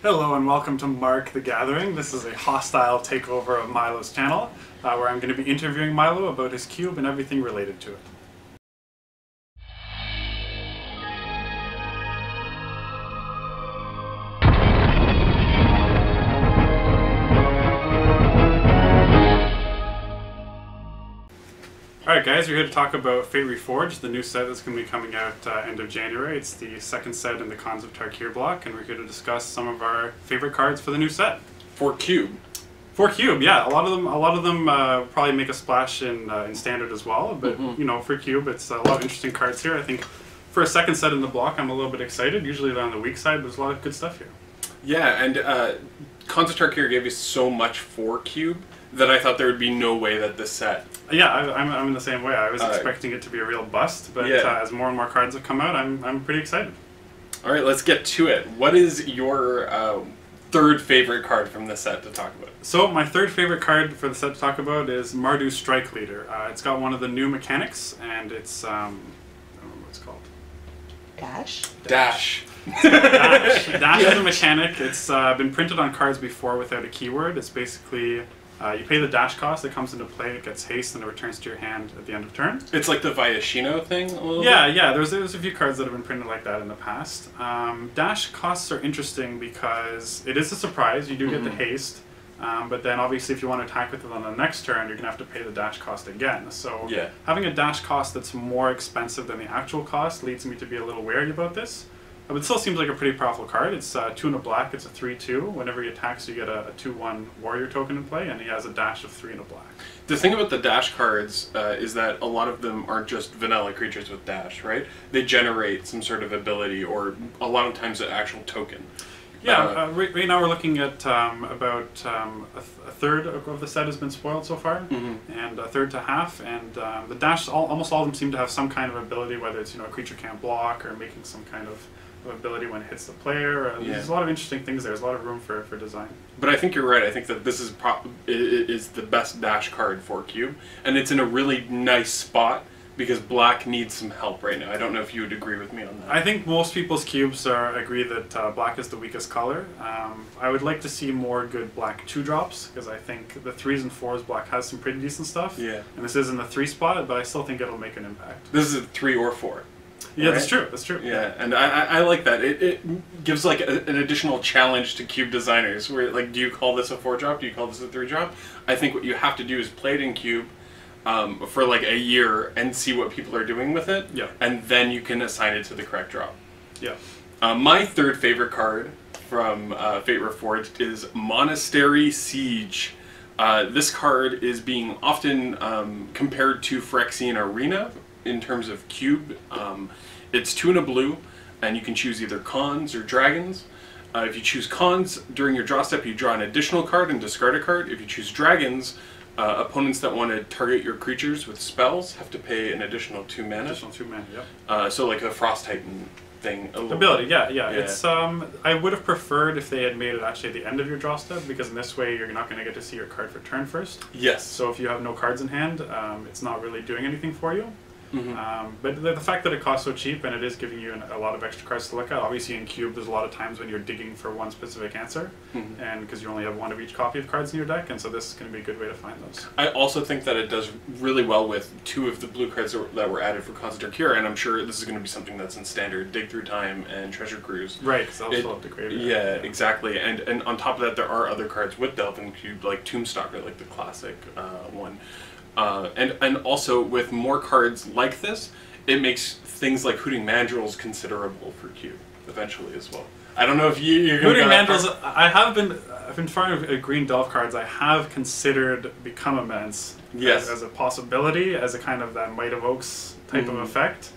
Hello and welcome to Mark the Gathering. This is a hostile takeover of Milo's channel, where I'm going to be interviewing Milo about his cube and everything related to it. Alright guys, we're here to talk about Fate Reforged, the new set that's going to be coming out end of January. It's the second set in the Khans of Tarkir block, and we're here to discuss some of our favorite cards for the new set. For Cube. For Cube, yeah. A lot of them probably make a splash in Standard as well, but you know, for Cube, it's a lot of interesting cards here. I think for a second set in the block, I'm a little bit excited. Usually they're on the weak side, but there's a lot of good stuff here. Yeah, and Khans of Tarkir gave you so much for Cube that I thought there would be no way that this set... Yeah, I'm in the same way. I was expecting it to be a real bust, but as more and more cards have come out, I'm pretty excited. All right, let's get to it. What is your third favorite card from this set to talk about? So my third favorite card for the set to talk about is Mardu Strike Leader. It's got one of the new mechanics, and it's I don't know what it's called. Dash? Dash. Dash is a mechanic. It's been printed on cards before without a keyword. It's basically you pay the dash cost that comes into play, it gets haste, and it returns to your hand at the end of turn. It's like the Viashino thing a little bit? Yeah, there's a few cards that have been printed like that in the past. Dash costs are interesting because it is a surprise. You do get the haste, but then obviously if you want to attack with it on the next turn, you're going to have to pay the dash cost again. So having a dash cost that's more expensive than the actual cost leads me to be a little wary about this. But it still seems like a pretty powerful card. It's Tuna Black, it's a 3/2. Whenever he attacks, you get a 2/1 warrior token in play, and he has a dash of 3 and a black. The thing about the dash cards is that a lot of them aren't just vanilla creatures with dash, right? They generate some sort of ability, or a lot of times an actual token. Yeah, right now we're looking at about a third of the set has been spoiled so far, and a third to half, and the dash, almost all of them seem to have some kind of ability, whether it's, you know, a creature can't block, or making some kind of ability when it hits the player. There's a lot of interesting things there. There's a lot of room for design. But I think you're right. I think that this is the best dash card for Cube, and it's in a really nice spot because black needs some help right now. I don't know if you would agree with me on that. I think most people's cubes agree that black is the weakest color. I would like to see more good black 2-drops, because I think the 3s and 4s black has some pretty decent stuff. Yeah. And this is in the 3 spot, but I still think it'll make an impact. This is a 3 or 4. Yeah, right? That's true. That's true. Yeah, and I like that. It gives like an additional challenge to Cube designers. Where, like, do you call this a 4-drop? Do you call this a 3-drop? I think what you have to do is play it in Cube for like a year and see what people are doing with it. Yeah. And then you can assign it to the correct drop. Yeah. My third favorite card from Fate Reforged is Monastery Siege. This card is being often compared to Phyrexian Arena in terms of Cube. It's 2 and a blue, and you can choose either Khans or Dragons. If you choose Khans, during your draw step you draw an additional card and discard a card. If you choose Dragons, opponents that want to target your creatures with spells have to pay an additional 2 mana. Additional 2 mana, yeah. So like a Frost Titan thing. Ability, yeah. It's I would have preferred if they had made it actually at the end of your draw step, because in this way you're not going to get to see your card for turn first. Yes. So if you have no cards in hand, it's not really doing anything for you. But the fact that it costs so cheap and it is giving you a lot of extra cards to look at. Obviously in Cube there's a lot of times when you're digging for one specific answer, and because you only have one of each copy of cards in your deck, and so this is going to be a good way to find those. I also think that it does really well with 2 of the blue cards that were added for Khans of Tarkir, and I'm sure this is going to be something that's in Standard, Dig Through Time and Treasure Cruise. Right, because they'll still have to grade it. Yeah, exactly. And on top of that there are other cards with Delve and Cube, like Tombstalker, like the classic one. And also with more cards like this, it makes things like Hooting Mandrills considerable for Cube eventually as well. I don't know if you're going to Hooting Mandrills. I've been trying to green Delve cards. I have considered Become Immense as a possibility, as a kind of that Might of Oaks type of effect.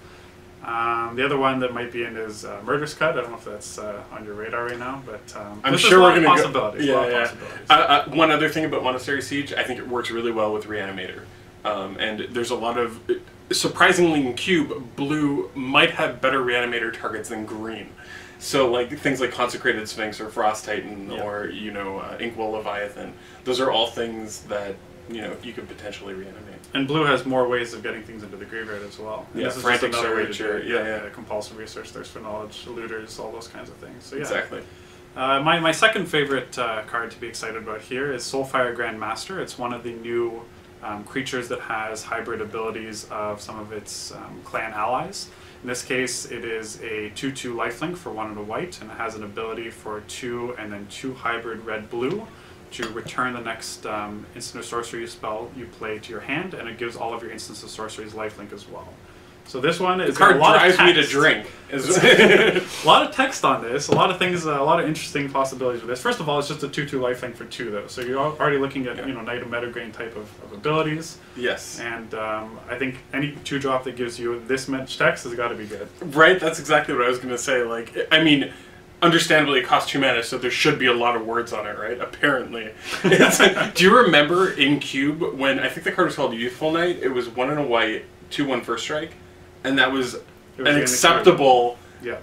The other one that might be in is Murder's Cut. I don't know if that's on your radar right now, but I'm sure we're going to possibilities. One other thing about Monastery Siege, I think it works really well with Reanimator. And there's a lot of, surprisingly in Cube, blue might have better Reanimator targets than green. So like things like Consecrated Sphinx or Frost Titan or, you know, Inkwell Leviathan, those are all things that, you know, you could potentially reanimate. And blue has more ways of getting things into the graveyard as well. And yeah, this is Frantic just another Search, way to do it. Compulsive Research, Thirst for Knowledge, Looters, all those kinds of things. So yeah. Exactly. My second favorite card to be excited about here is Soulfire Grandmaster. It's one of the new creatures that has hybrid abilities of some of its clan allies. In this case, it is a 2/2 lifelink for 1 and a white, and it has an ability for 2 and then 2 hybrid red-blue to return the next instant or sorcery spell you play to your hand, and it gives all of your instants of sorceries lifelink as well. So this one is the card a lot drives of text. me to drink. A lot of text on this, a lot of things, a lot of interesting possibilities with this. First of all, it's just a 2/2 lifelink for 2 though, so you're already looking at Knight of Metagrain type of abilities. Yes. And I think any 2-drop that gives you this much text has got to be good. Right, that's exactly what I was going to say. Like, I mean, understandably, it costs 2 mana, so there should be a lot of words on it, right? Apparently. Do you remember in Cube when I think the card was called Youthful Night? It was 1 and a white, 2/1 first strike. And that was an acceptable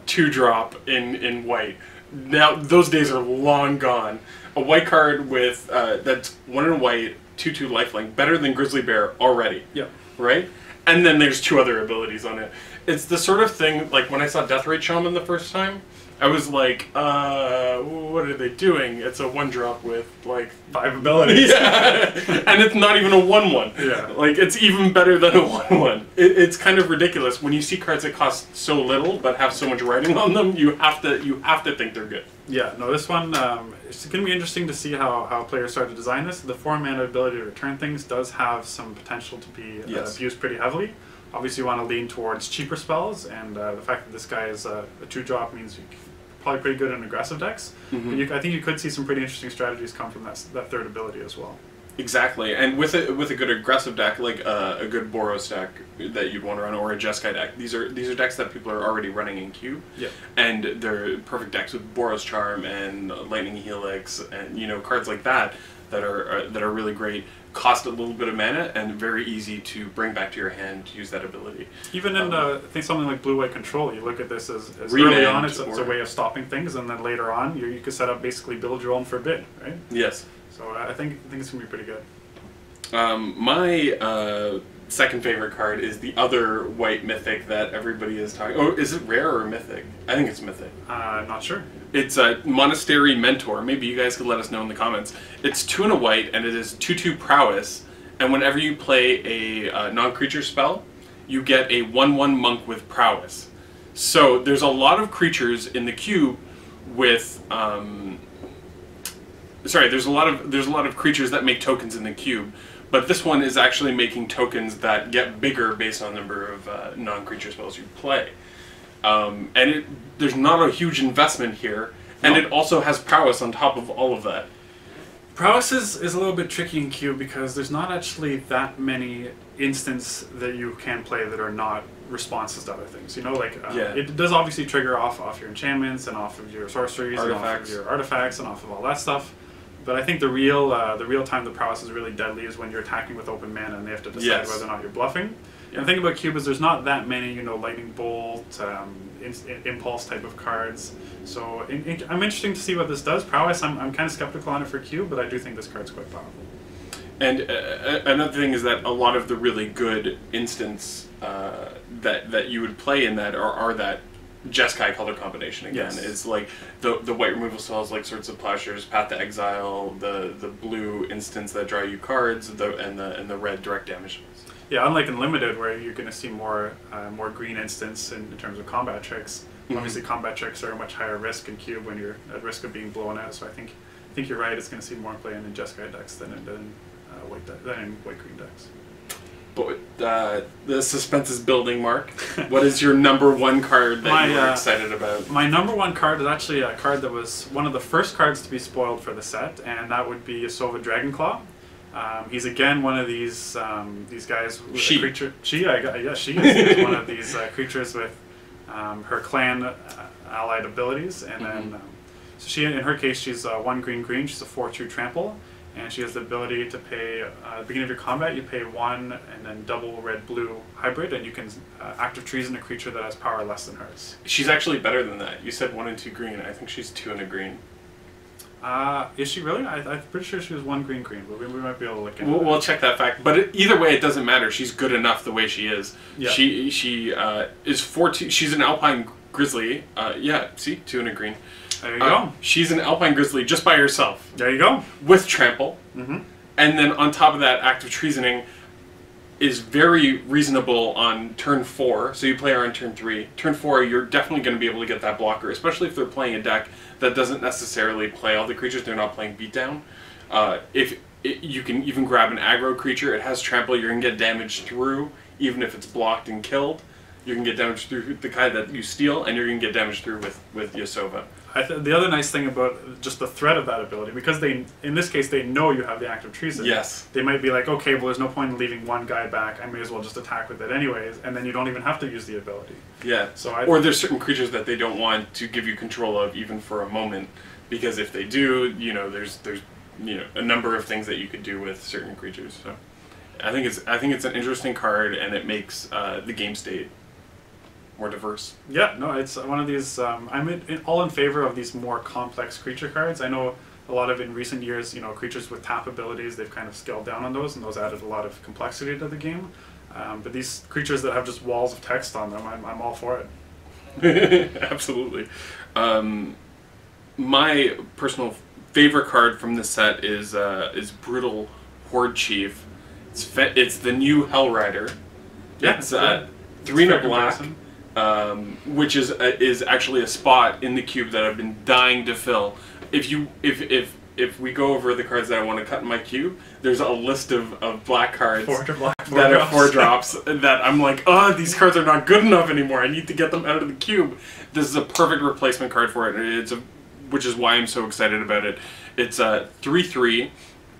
2-drop in white. Now, those days are long gone. A white card with that's 1 and a white, 2/2 lifelink, better than Grizzly Bear already. Yeah. Right? And then there's 2 other abilities on it. It's the sort of thing, like when I saw Deathrite Shaman the first time, I was like, what are they doing? It's a 1-drop with, like, 5 abilities. Yeah. And it's not even a 1/1. Yeah. Like, it's even better than a 1/1. It's kind of ridiculous. When you see cards that cost so little but have so much writing on them, you have to think they're good. Yeah, no, this one, it's going to be interesting to see how players start to design this. The 4-mana ability to return things does have some potential to be abused pretty heavily. Obviously, you want to lean towards cheaper spells, and the fact that this guy is a 2-drop means you're probably pretty good in aggressive decks. Mm-hmm. But I think you could see some pretty interesting strategies come from that third ability as well. Exactly, and with a good aggressive deck, like a good Boros deck that you'd want to run, or a Jeskai deck, these are decks that people are already running in Cube. Yeah. And they're perfect decks with Boros Charm and Lightning Helix, and cards like that are really great. Cost a little bit of mana and very easy to bring back to your hand to use that ability. Even in I think something like Blue-White Control, you look at this as Remand, early on it's a way of stopping things, and then later on you could set up basically build your own Forbid, right? Yes. So I think it's gonna be pretty good. My second favorite card is the other white mythic that everybody is talking. Oh, is it rare or mythic? I think it's mythic. Not sure. It's a Monastery Mentor. Maybe you guys could let us know in the comments. It's 2 and a white, and it is 2/2 prowess. And whenever you play a non-creature spell, you get a 1/1 monk with prowess. So there's a lot of creatures in the cube with. There's a lot of creatures that make tokens in the cube, but this one is actually making tokens that get bigger based on the number of non-creature spells you play. And there's not a huge investment here, and it also has prowess on top of all of that. Prowess is a little bit tricky in Cube because there's not actually that many instants that you can play that are not responses to other things. It does obviously trigger off your enchantments and off of your sorceries and off of your artifacts and off of all that stuff. But I think the real time the prowess is really deadly is when you're attacking with open mana and they have to decide whether or not you're bluffing. And the thing about Cube is there's not that many, Lightning Bolt, Impulse type of cards. So I'm interested to see what this does. Prowess, I'm kind of skeptical on it for Cube, but I do think this card's quite powerful. And another thing is that a lot of the really good instants that you would play in that are that Jeskai color combination again. Yes. It's like the white removal spells like Swords of Plowshares, Path to Exile, the blue instants that draw you cards, and the red direct damage. Yeah, unlike in Limited, where you're going to see more green instants in terms of combat tricks. Mm-hmm. Obviously, combat tricks are a much higher risk in Cube when you're at risk of being blown out. So I think you're right. It's going to see more play in Jeskai decks than in white-green decks. But the suspense is building, Mark. What is your number one card that you're excited about? My number one card is actually a card that was one of the first cards to be spoiled for the set, and that would be Sova Dragonclaw. He's again one of these guys with a creature. She is one of these creatures with her clan allied abilities, and then so she, in her case, she's 1 green. She's a 4/2 trample. And she has the ability to pay, at the beginning of your combat, you pay 1 and then double red-blue hybrid, and you can active treason a creature that has power less than hers. She's actually better than that. You said 1 and 2 green. I think she's 2 and a green. Is she really? I'm pretty sure she was 1 green, but we might be able to look into We'll check that fact. But either way, it doesn't matter. She's good enough the way she is. Yeah. She is 4/2. She's an Alpine Grizzly. See? 2 and a green. There you go. She's an Alpine Grizzly just by herself. There you go. With Trample. Mm-hmm. And then on top of that, Active Treasoning is very reasonable on turn 4. So you play her on turn 3. Turn 4, you're definitely going to be able to get that blocker, especially if they're playing a deck that doesn't necessarily play all the creatures. They're not playing Beatdown. You can even grab an aggro creature. It has Trample. You're going to get damage through, even if it's blocked and killed. You can get damage through the guy that you steal, and you're going to get damage through with Yasova. The other nice thing about just the threat of that ability, because in this case they know you have the Active Treason. Yes. They might be like, okay, well there's no point in leaving one guy back. I may as well just attack with it anyways, and then you don't even have to use the ability. Yeah. Or there's certain creatures that they don't want to give you control of even for a moment, because if they do, there's a number of things that you could do with certain creatures. So I think it's an interesting card, and it makes the game state more diverse. Yeah, no, it's one of these. I'm all in favor of these more complex creature cards. I know a lot of in recent years, creatures with tap abilities, they've kind of scaled down on those, and those added a lot of complexity to the game. But these creatures that have just walls of text on them, I'm all for it. Absolutely. My personal favorite card from this set is Brutal Horde Chief. It's the new Hell Rider. Yeah, it's 3 and a black. Which is actually a spot in the cube that I've been dying to fill. If we go over the cards that I want to cut in my cube, there's a list of black cards that are 4 drops that I'm like, oh, these cards are not good enough anymore. I need to get them out of the cube. This is a perfect replacement card for it. Which is why I'm so excited about it. It's a 3/3.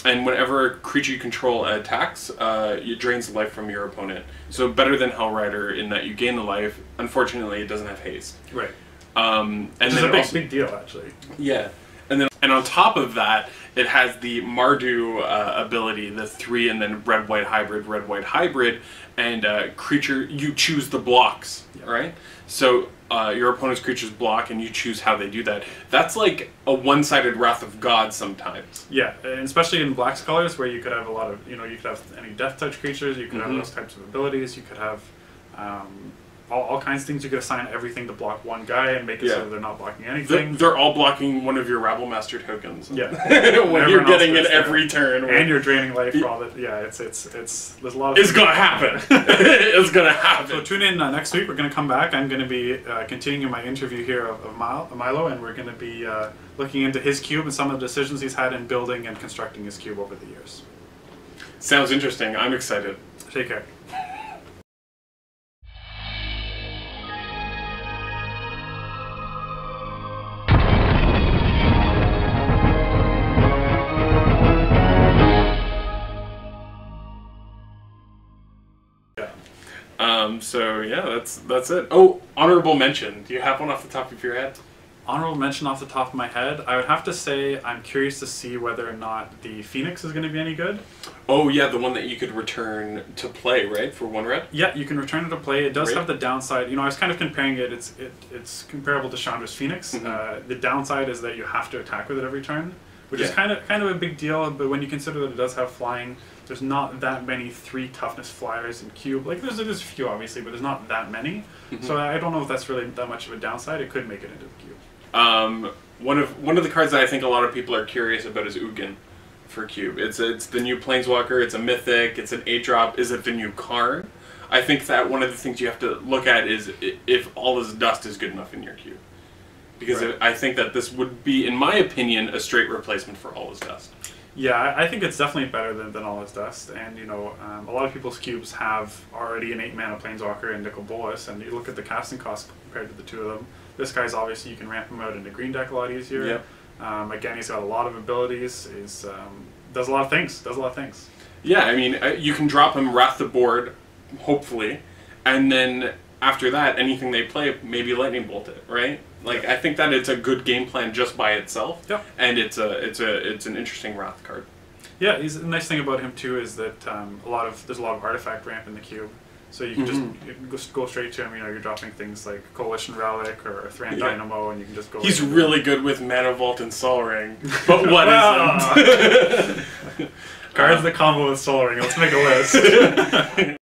And whenever a creature you control attacks, it drains life from your opponent. So better than Hell Rider in that you gain the life. Unfortunately, it doesn't have haste. Right. And Which is a big deal, actually. Yeah. And on top of that, it has the Mardu ability, the 3 and then red-white hybrid, and creature, you choose the blocks, right? So your opponent's creatures block, and you choose how they do that. That's like a one-sided Wrath of God sometimes. Yeah, and especially in Black's colors, where you could have a lot of, you could have any Death Touch creatures, you could have those types of abilities, you could have all kinds of things. You could assign everything to block one guy and make it so they're not blocking anything. They're all blocking one of your Rabble Master tokens. Yeah. When you're getting it every turn. And you're draining life for all that. Yeah, it's there's a lot of... It's gonna happen. It's gonna happen. So tune in next week. We're gonna come back. I'm gonna be continuing my interview here of Milo, and we're gonna be looking into his cube and some of the decisions he's had in building and constructing his cube over the years. Sounds interesting. I'm excited. Take care. So yeah, that's it. Oh, honorable mention. Do you have one off the top of your head? Honorable mention off the top of my head, I would have to say I'm curious to see whether or not the Phoenix is going to be any good. Oh yeah, the one that you could return to play, right, for 1 red? Yeah, you can return it to play. It does have the downside. I was kind of comparing it. It's comparable to Chandra's Phoenix. The downside is that you have to attack with it every turn, which is kind of a big deal. But when you consider that it does have flying, there's not that many 3 toughness flyers in cube. Like there's a few obviously, but there's not that many. So I don't know if that's really that much of a downside. It could make it into the cube. One of the cards that I think a lot of people are curious about is Ugin for cube. It's the new Planeswalker. It's a mythic. It's an 8-drop. Is it the new Karn? I think that one of the things you have to look at is if All Is Dust is good enough in your cube. Because I think that this would be, in my opinion, a straight replacement for All Is Dust. Yeah, I think it's definitely better than All Is Dust, and a lot of people's cubes have already an 8-mana Planeswalker and Nicol Bolas, and you look at the casting cost compared to the two of them. This guy's obviously, you can ramp him out in the green deck a lot easier. Yep. Again, he's got a lot of abilities. He's does a lot of things. Yeah, I mean, you can drop him Wrath the board, hopefully, and then after that, anything they play, maybe Lightning Bolt it, right? Like, I think that it's a good game plan just by itself, and it's an interesting Wrath card. Yeah, the nice thing about him too is that there's a lot of artifact ramp in the cube, so you can just go straight to him. You're dropping things like Coalition Relic or Thran Dynamo, and you can just go. He's really good with Mana Vault and Sol Ring, but what isn't? Cards that combo with Sol Ring. Let's make a list.